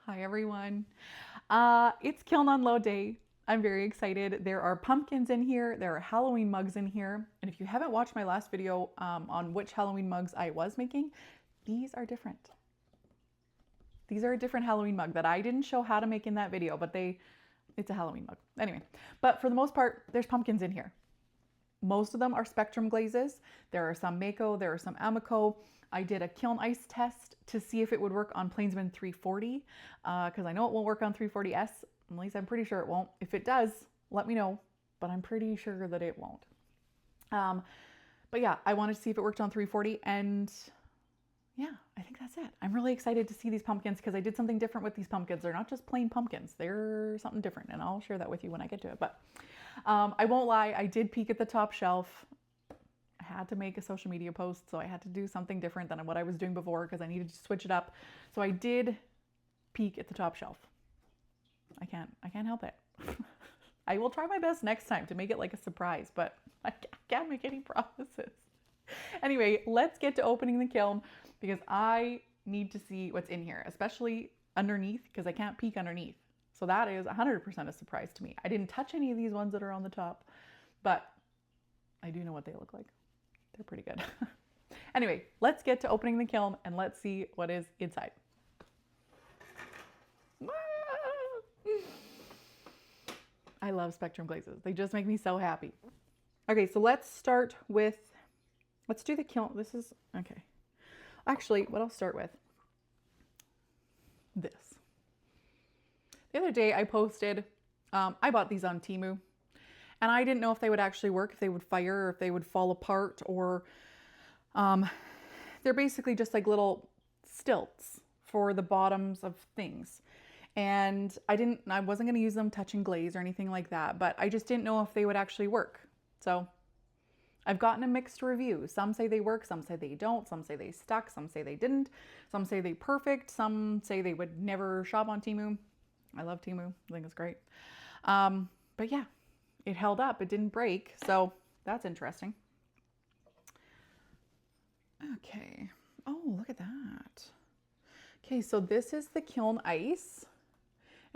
Hi everyone. It's Kiln Unload Day. I'm very excited. There are pumpkins in here. There are Halloween mugs in here. And if you haven't watched my last video on which Halloween mugs I was making, these are different. These are a different Halloween mug that I didn't show how to make in that video, but it's a Halloween mug. Anyway, but for the most part, there's pumpkins in here. Most of them are spectrum glazes. There are some Mayco, there are some Amaco. I did a kiln ice test to see if it would work on Plainsman 340 because I know it won't work on 340S. At least I'm pretty sure it won't. If it does, let me know, but I'm pretty sure that it won't. But yeah, I wanted to see if it worked on 340 and yeah, I think that's it. I'm really excited to see these pumpkins because I did something different with these pumpkins. They're not just plain pumpkins. They're something different and I'll share that with you when I get to it. But I won't lie, I did peek at the top shelf. I had to make a social media post, so I had to do something different than what I was doing before because I needed to switch it up. So I did peek at the top shelf. I can't help it. I will try my best next time to make it like a surprise, but I can't make any promises. Anyway, let's get to opening the kiln because I need to see what's in here, especially underneath because I can't peek underneath. So that is 100% a surprise to me. I didn't touch any of these ones that are on the top, but I do know what they look like. They're pretty good. Anyway, let's get to opening the kiln and let's see what is inside. I love spectrum glazes. They just make me so happy. Okay, so let's start with, let's do the kiln. This is, okay. Actually, what I'll start with, this. The other day I posted, I bought these on Temu and I didn't know if they would actually work, if they would fire or if they would fall apart or they're basically just like little stilts for the bottoms of things. And I wasn't going to use them touching glaze or anything like that, but I just didn't know if they would actually work. So I've gotten a mixed review. Some say they work, some say they don't, some say they stuck, some say they didn't, some say they perfect, some say they would never shop on Temu. I love Temu. I think it's great. But yeah, it held up. It didn't break. So that's interesting. Okay. Oh, look at that. Okay, so this is the kiln ice.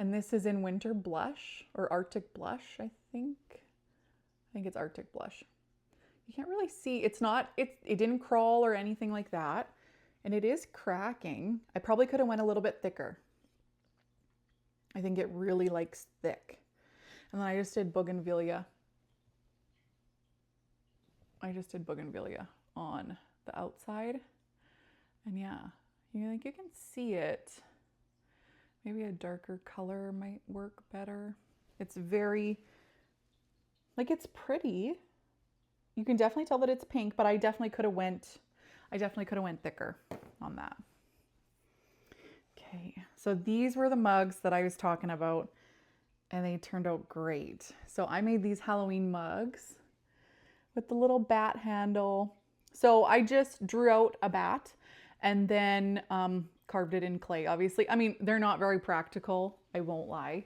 And this is in winter blush or Arctic blush, I think. I think it's Arctic blush. You can't really see. It didn't crawl or anything like that. And it is cracking. I probably could have went a little bit thicker. I think it really likes thick. And then I just did bougainvillea. I just did bougainvillea on the outside. And yeah, you can see it. Maybe a darker color might work better. It's very, like it's pretty. You can definitely tell that it's pink, but I definitely could have went thicker on that. Okay, so these were the mugs that I was talking about and they turned out great. So I made these Halloween mugs with the little bat handle. So I just drew out a bat and then carved it in clay, obviously. I mean, they're not very practical, I won't lie,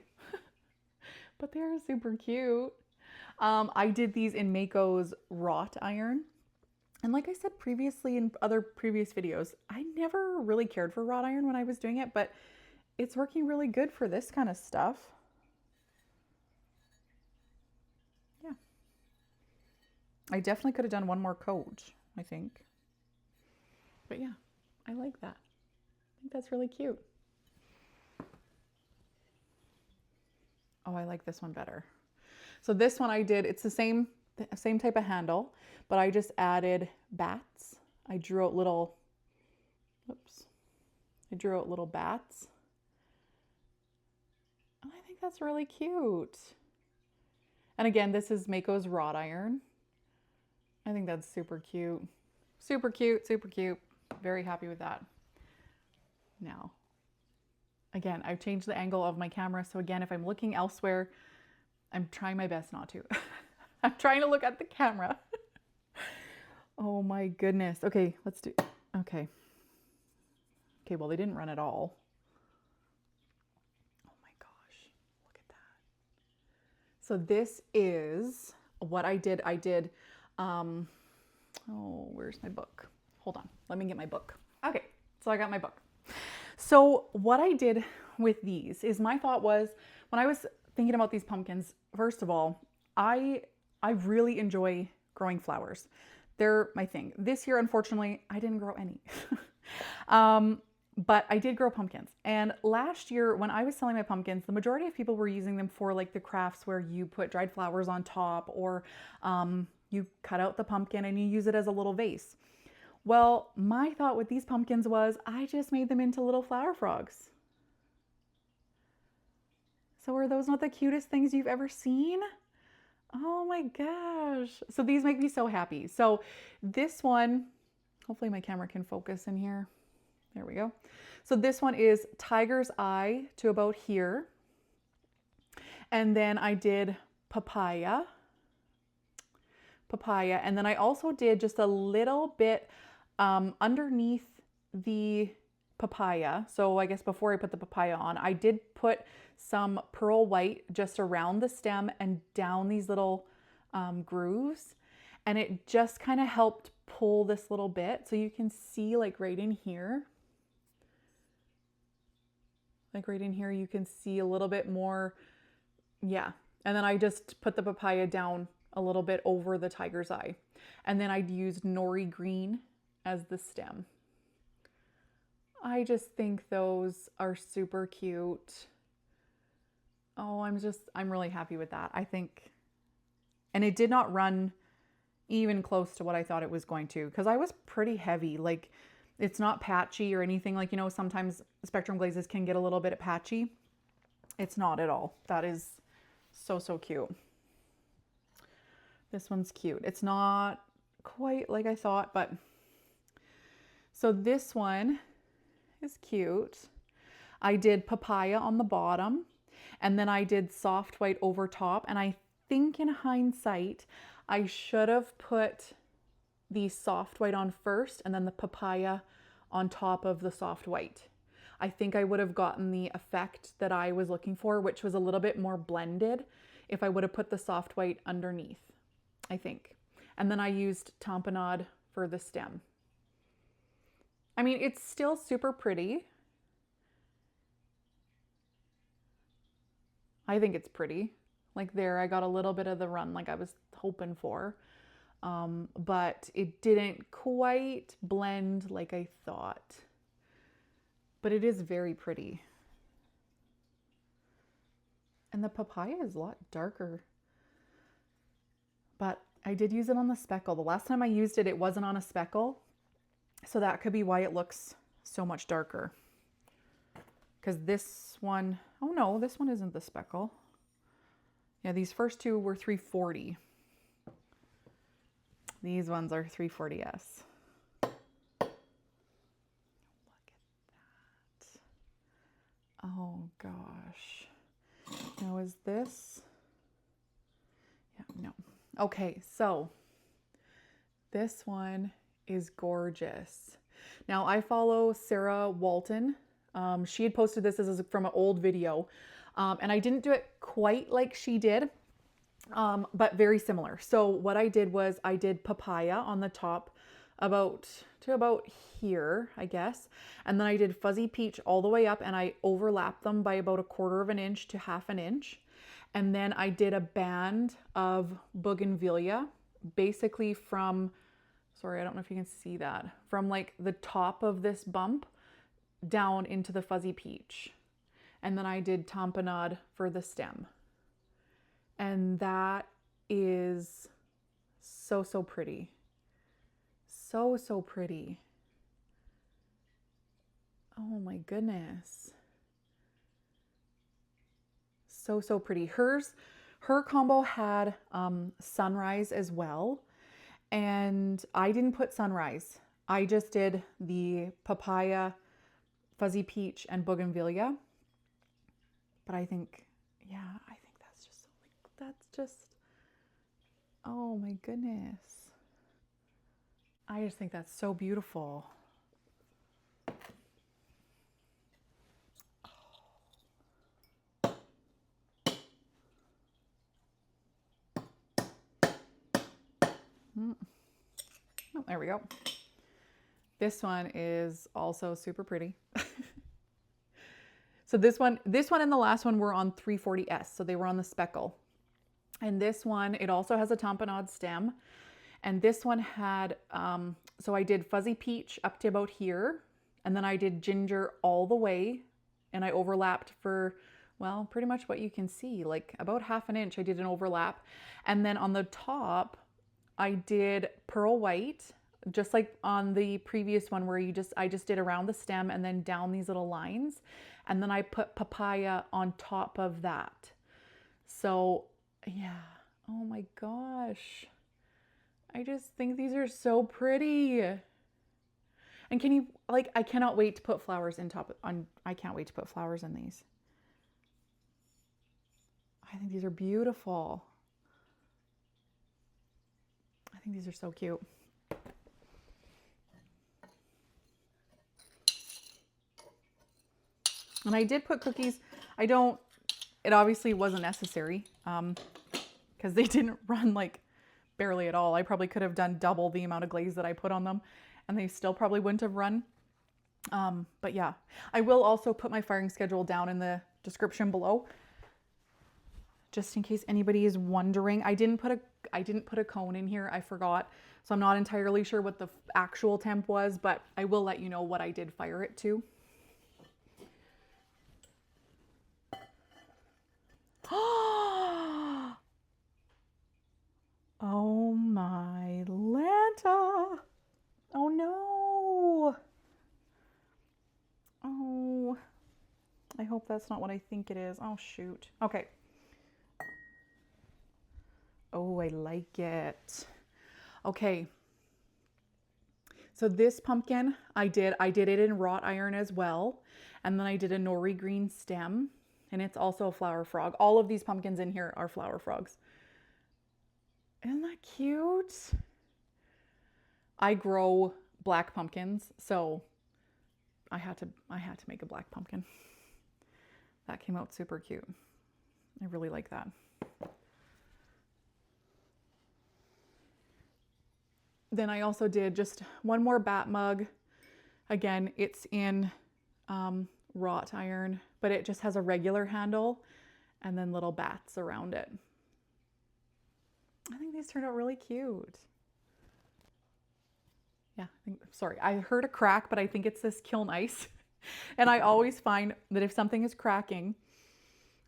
but they're super cute. I did these in Mayco's wrought iron. And like I said previously in other previous videos, I never really cared for wrought iron when I was doing it, but it's working really good for this kind of stuff. Yeah. I definitely could have done one more coat, I think. But yeah, I like that. I think that's really cute. Oh, I like this one better. So this one I did, it's the same type of handle, but I just added bats. I drew out little, I drew out little bats. And I think that's really cute. And again, this is Mayco's wrought iron. I think that's super cute. Super cute, super cute. Very happy with that. Now, again, I've changed the angle of my camera. So again, if I'm looking elsewhere, I'm trying my best not to. I'm trying to look at the camera. Oh my goodness. Okay, let's do, okay. Okay, well, they didn't run at all. Oh my gosh, look at that. So this is what I did. Oh, where's my book? Hold on, let me get my book. Okay, so I got my book. So what I did with these is my thought was when I was thinking about these pumpkins, first of all, I really enjoy growing flowers. They're my thing. This year, unfortunately, I didn't grow any. But I did grow pumpkins. And last year when I was selling my pumpkins, the majority of people were using them for like the crafts where you put dried flowers on top, or you cut out the pumpkin and you use it as a little vase. Well, my thought with these pumpkins was I just made them into little flower frogs. So are those not the cutest things you've ever seen? Oh my gosh. So these make me so happy. So this one, hopefully my camera can focus in here. There we go. So this one is tiger's eye to about here. And then I did papaya. And then I also did just a little bit underneath the papaya. So I guess before I put the papaya on, I did put some pearl white just around the stem and down these little grooves. And it just kind of helped pull this little bit. So you can see like right in here. Like right in here, you can see a little bit more. Yeah. And then I just put the papaya down a little bit over the tiger's eye. And then I used nori green as the stem. I just think those are super cute. Oh, I'm really happy with that. I think, and it did not run even close to what I thought it was going to, because I was pretty heavy. Like, it's not patchy or anything. Like, you know, sometimes Spectrum glazes can get a little bit patchy. It's not at all. That is so, so cute. This one's cute. It's not quite like I thought, but so this one is cute. I did papaya on the bottom, and then I did soft white over top. And I think in hindsight, I should have put the soft white on first and then the papaya on top of the soft white. I think I would have gotten the effect that I was looking for, which was a little bit more blended, if I would have put the soft white underneath, I think. And then I used tamponade for the stem. I mean, it's still super pretty. I think it's pretty. Like there, I got a little bit of the run like I was hoping for. But it didn't quite blend like I thought. But it is very pretty. And the papaya is a lot darker. But I did use it on the speckle. The last time I used it, it wasn't on a speckle. So that could be why it looks so much darker. Because this one, oh no, this one isn't the speckle. Yeah, these first two were 340. These ones are 340S. Look at that. Oh gosh. Now is this? Yeah, no. Okay, so this one is gorgeous. Now I follow Sarah Walton. She had posted this as from an old video. And I didn't do it quite like she did, but very similar. So what I did was I did papaya on the top to about here, I guess. And then I did fuzzy peach all the way up, and I overlapped them by about 1/4 of an inch to 1/2 an inch. And then I did a band of bougainvillea, basically from, sorry, I don't know if you can see that, from like the top of this bump down into the fuzzy peach. And then I did tamponade for the stem. And that is so, so pretty. So, so pretty. Oh my goodness. So, so pretty. Her combo had sunrise as well. And I didn't put sunrise. I just did the papaya, fuzzy peach, and bougainvillea. But I think, yeah, I think that's just, oh my goodness. I just think that's so beautiful. Oh, there we go. This one is also super pretty. So this one and the last one were on 340S. So they were on the speckle. And this one, it also has a tamponade stem. And this one had, so I did fuzzy peach up to about here. And then I did ginger all the way. And I overlapped for, well, pretty much what you can see, like about 1/2 inch. I did an overlap. And then on the top, I did pearl white, just like on the previous one where I just did around the stem and then down these little lines. And then I put papaya on top of that. So yeah, oh my gosh. I just think these are so pretty. And can you, like, I cannot wait to put flowers I can't wait to put flowers in these. I think these are beautiful. I think these are so cute. And I did put cookies. It obviously wasn't necessary because they didn't run like barely at all. I probably could have done double the amount of glaze that I put on them and they still probably wouldn't have run. But yeah, I will also put my firing schedule down in the description below, just in case anybody is wondering. I didn't put a cone in here. I forgot. So I'm not entirely sure what the actual temp was, but I will let you know what I did fire it to. Oh my Lanta. Oh no. Oh, I hope that's not what I think it is. Oh shoot. Okay. Oh, I like it. Okay. So this pumpkin, I did it in wrought iron as well. And then I did a nori green stem, and it's also a flower frog. All of these pumpkins in here are flower frogs. Isn't that cute? I grow black pumpkins, so I had to make a black pumpkin. That came out super cute. I really like that. Then I also did just one more bat mug. Again, it's in wrought iron, but it just has a regular handle and then little bats around it. I think these turned out really cute. Yeah, sorry, I heard a crack, but I think it's this Kiln ice. And I always find that if something is cracking,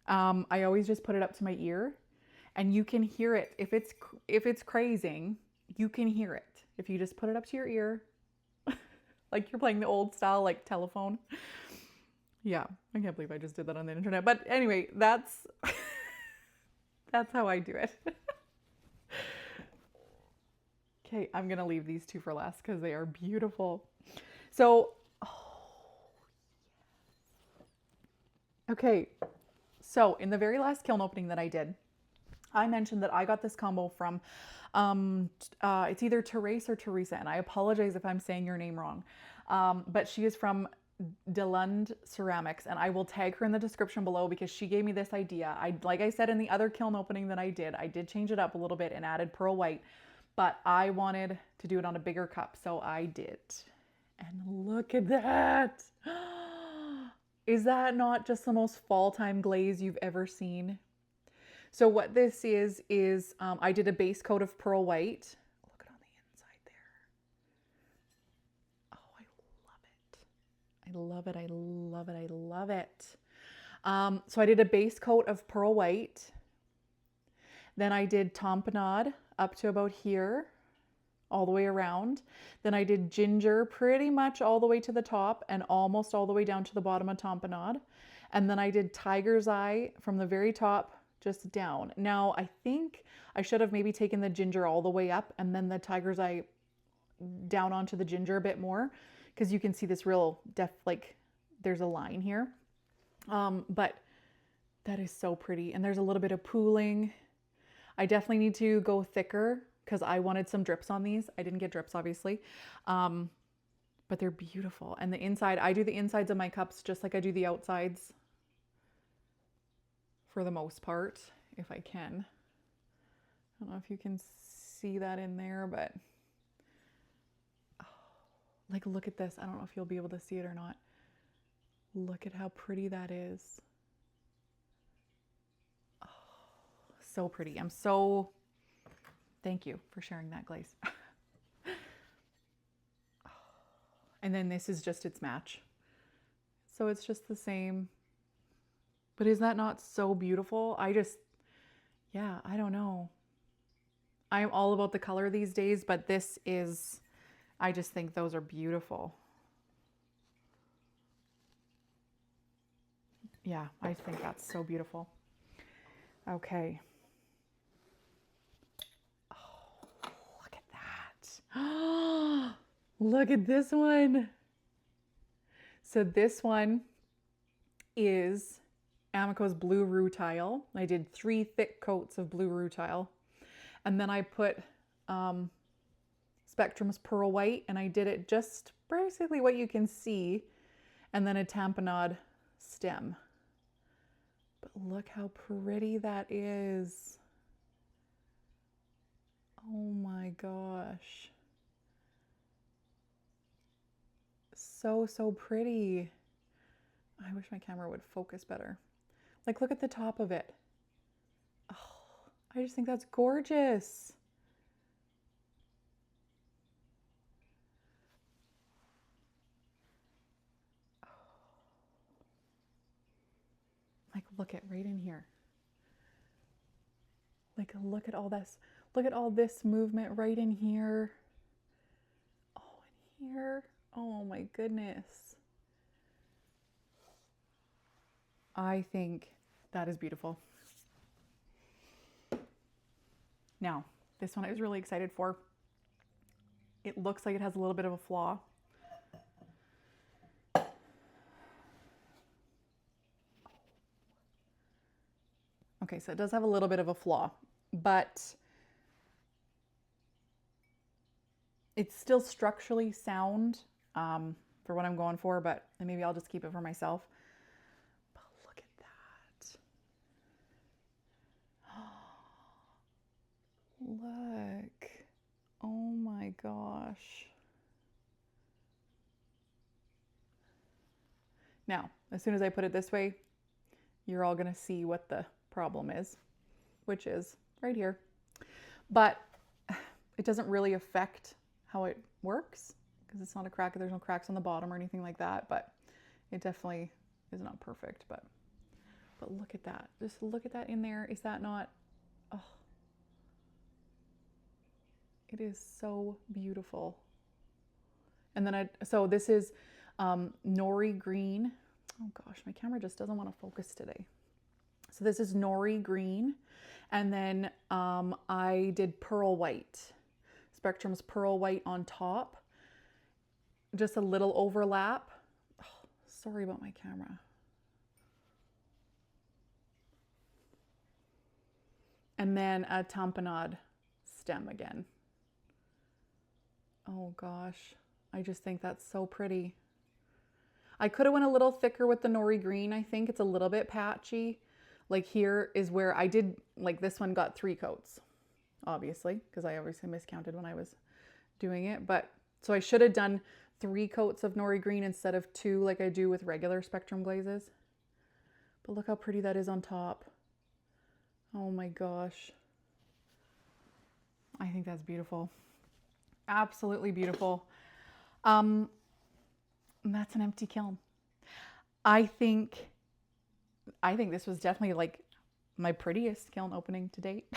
I always just put it up to my ear and you can hear it. If it's crazing, you can hear it. If you just put it up to your ear, like you're playing the old style, like telephone. Yeah, I can't believe I just did that on the internet. But anyway, that's how I do it. Okay, I'm gonna leave these two for last because they are beautiful. So, okay, so in the very last kiln opening that I did, I mentioned that I got this combo from, it's either Therese or Teresa, and I apologize if I'm saying your name wrong, but she is from Delund Ceramics, and I will tag her in the description below because she gave me this idea. Like I said in the other kiln opening that I did change it up a little bit and added pearl white, but I wanted to do it on a bigger cup, so I did. And look at that. Is that not just the most fall time glaze you've ever seen? So what this is I did a base coat of pearl white. Look at on the inside there. Oh, I love it. I love it. I love it. I love it. So I did a base coat of pearl white. Then I did tamponade up to about here, all the way around. Then I did ginger pretty much all the way to the top and almost all the way down to the bottom of tamponade. And then I did tiger's eye from the very top just down. Now I think I should have maybe taken the ginger all the way up and then the tiger's eye down onto the ginger a bit more, because you can see this real like there's a line here. But that is so pretty. And there's a little bit of pooling. I definitely need to go thicker because I wanted some drips on these. I didn't get drips, obviously. But they're beautiful. And the inside, I do the insides of my cups just like I do the outsides for the most part, if I can. I don't know if you can see that in there, but oh, like look at this. I don't know if you'll be able to see it or not. Look at how pretty that is. Oh, so pretty. Thank you for sharing that glaze. And then this is just its match. So it's just the same. But is that not so beautiful? Yeah, I don't know. I'm all about the color these days, but I just think those are beautiful. Yeah, I think that's so beautiful. Okay. Oh, look at that. Look at this one. So this one is Amaco's blue rutile. I did 3 thick coats of blue rutile. And then I put Spectrum's pearl white, and I did it just basically what you can see, and then a tamponade stem. But look how pretty that is. Oh my gosh. So, so pretty. I wish my camera would focus better. Like, look at the top of it. Oh, I just think that's gorgeous. Like, look at right in here. Like, look at all this. Look at all this movement right in here. Oh, in here. Oh my goodness. I think that is beautiful. Now, this one I was really excited for. It looks like it has a little bit of a flaw. Okay, so it does have a little bit of a flaw, but it's still structurally sound for what I'm going for, but maybe I'll just keep it for myself. But look at that. Look. Oh my gosh. Now, as soon as I put it this way, you're all going to see what the problem is, which is right here. But it doesn't really affect how it works because it's not a crack. There's no cracks on the bottom or anything like that, but it definitely is not perfect. But look at that. Just look at that in there. Is that not, oh, it is so beautiful. And then so this is nori green. Oh gosh, my camera just doesn't want to focus today. So this is nori green. And then I did pearl white. Spectrum's pearl white on top. Just a little overlap. Oh, sorry about my camera. And then a tamponade stem again. Oh gosh, I just think that's so pretty. I could have went a little thicker with the nori green. I think it's a little bit patchy. Like here is where I did, like this one got 3 coats, obviously, because I obviously miscounted when I was doing it. But so I should have done 3 coats of nori green instead of 2 like I do with regular Spectrum glazes. But look how pretty that is on top. Oh my gosh. I think that's beautiful. Absolutely beautiful. And that's an empty kiln. I think this was definitely like my prettiest kiln opening to date.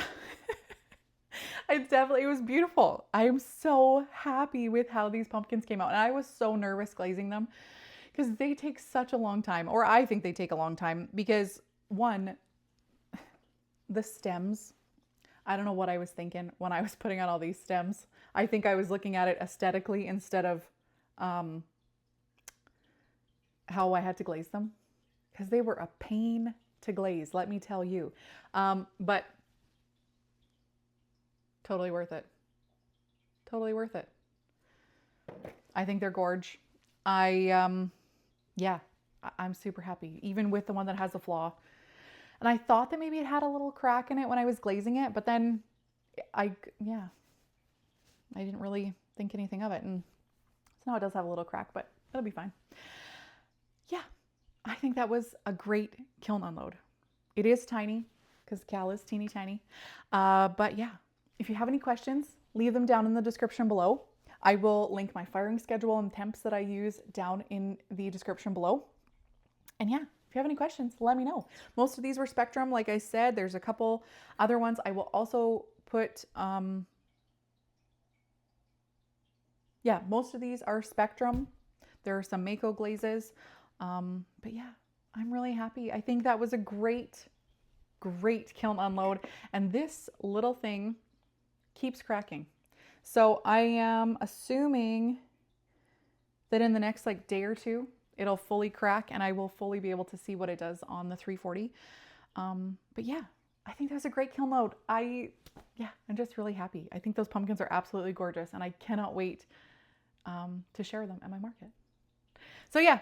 It was beautiful. I am so happy with how these pumpkins came out. And I was so nervous glazing them because they take such a long time, or I think they take a long time because one, the stems, I don't know what I was thinking when I was putting on all these stems. I think I was looking at it aesthetically instead of how I had to glaze them, because they were a pain to glaze, let me tell you. But totally worth it. Totally worth it. I think they're gorge. Yeah, I'm super happy, even with the one that has a flaw. And I thought that maybe it had a little crack in it when I was glazing it, but then I didn't really think anything of it. And so now it does have a little crack, but it'll be fine. Yeah, I think that was a great kiln unload. It is tiny because Cal is teeny tiny. But yeah, if you have any questions, leave them down in the description below. I will link my firing schedule and temps that I use down in the description below. And yeah, if you have any questions, let me know. Most of these were Spectrum, like I said. There's a couple other ones. I will also put, yeah, most of these are Spectrum. There are some Mayco glazes. But yeah, I'm really happy. I think that was a great kiln unload. And this little thing keeps cracking. So I am assuming that in the next like day or two, it'll fully crack and I will fully be able to see what it does on the 340. But yeah, I think that's a great kiln load. I'm just really happy. I think those pumpkins are absolutely gorgeous and I cannot wait to share them at my market. So yeah,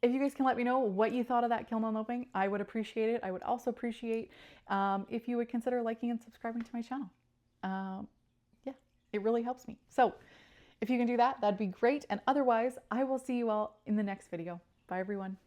if you guys can let me know what you thought of that kiln unloading, I would appreciate it. I would also appreciate if you would consider liking and subscribing to my channel. Yeah, it really helps me. So if you can do that, that'd be great. And otherwise, I will see you all in the next video. Bye, everyone.